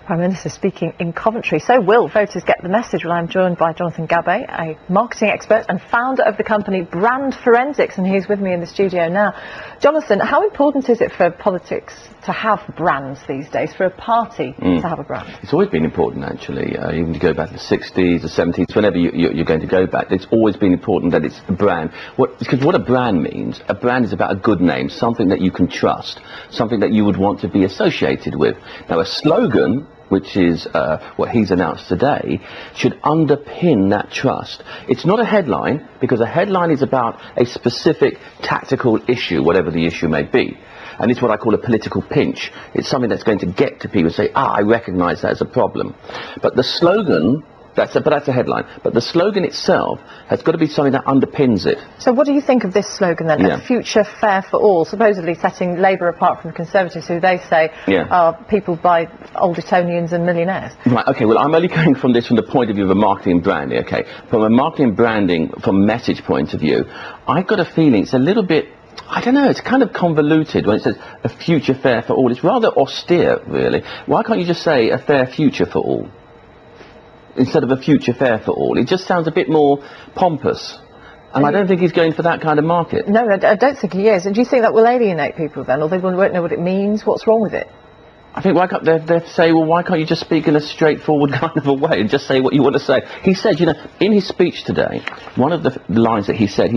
Prime Minister speaking in Coventry. So will voters get the message? Well, I'm joined by Jonathan Gabay, a marketing expert and founder of the company Brand Forensics, and he's with me in the studio now. Jonathan, how important is it for politics to have brands these days, for a party to have a brand? It's always been important, actually. Even to go back to the 60s, the 70s, whenever you're going to go back, it's always been important that it's a brand. Because what a brand means, a brand is about a good name, something that you can trust, something that you would want to be associated with. Now, a slogan, which is what he's announced today, should underpin that trust. It's not a headline, because a headline is about a specific tactical issue, whatever the issue may be. And it's what I call a political pinch. It's something that's going to get to people and say, I recognise that as a problem. But the slogan, that's a headline. But the slogan itself has got to be something that underpins it. So what do you think of this slogan then? A future fair for all, supposedly setting Labour apart from the Conservatives, who they say are people by old Etonians and millionaires. Right, okay, well, I'm only going from this from the point of view of a marketing and branding, okay. From a marketing and branding, from a message point of view, I've got a feeling it's a little bit, I don't know, it's kind of convoluted when it says a future fair for all. It's rather austere, really. Why can't you just say a fair future for all, instead of a future fair for all? It just sounds a bit more pompous. And I don't think he's going for that kind of market. No, I don't think he is. And do you think that will alienate people then, or they won't know what it means? What's wrong with it? I think why can't they say, well, why can't you just speak in a straightforward kind of a way and just say what you want to say? He said, you know, in his speech today, one of the lines that he said,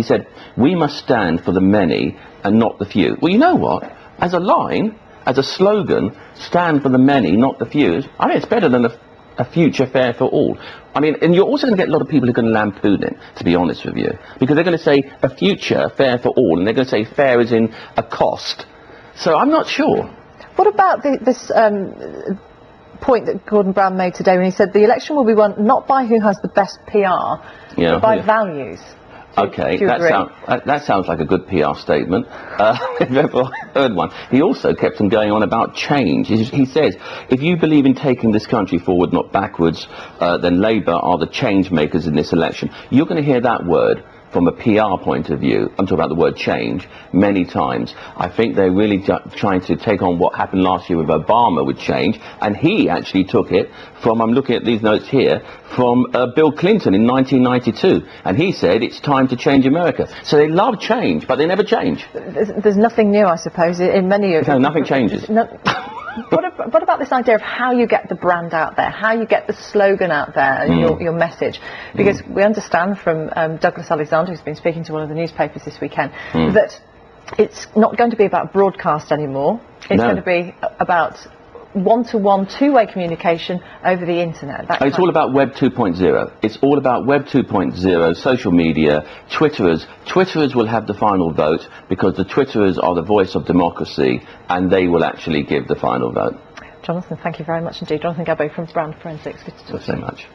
we must stand for the many and not the few. Well, you know what? As a line, as a slogan, stand for the many, not the few, I think it's better than a future fair for all. I mean, and you're also going to get a lot of people who are going to lampoon it, to be honest with you, because they're going to say a future fair for all, and they're going to say fair as in a cost. So I'm not sure. What about this point that Gordon Brown made today when he said the election will be won not by who has the best PR, but by values? Okay, that sounds like a good PR statement, if ever I heard one. He also kept on going on about change. He says, if you believe in taking this country forward, not backwards, then Labour are the change makers in this election. You're going to hear that word from a PR point of view, I'm talking about the word change, many times. I think they're really trying to take on what happened last year with Obama with change, and he actually took it from, I'm looking at these notes here, from Bill Clinton in 1992, and he said it's time to change America. So they love change, but they never change. There's nothing new, I suppose, in many of... No, nothing changes. What about this idea of how you get the brand out there, how you get the slogan out there, and your message? Because we understand from Douglas Alexander, who's been speaking to one of the newspapers this weekend, that it's not going to be about broadcast anymore. It's going to be about one-to-one, two-way communication over the internet. It's all about Web 2.0. It's all about Web 2.0, social media, Twitterers. Twitterers will have the final vote because the Twitterers are the voice of democracy, and they will actually give the final vote. Jonathan, thank you very much indeed. Jonathan Gabay from Brand Forensics. Good to talk to you. Thanks so much.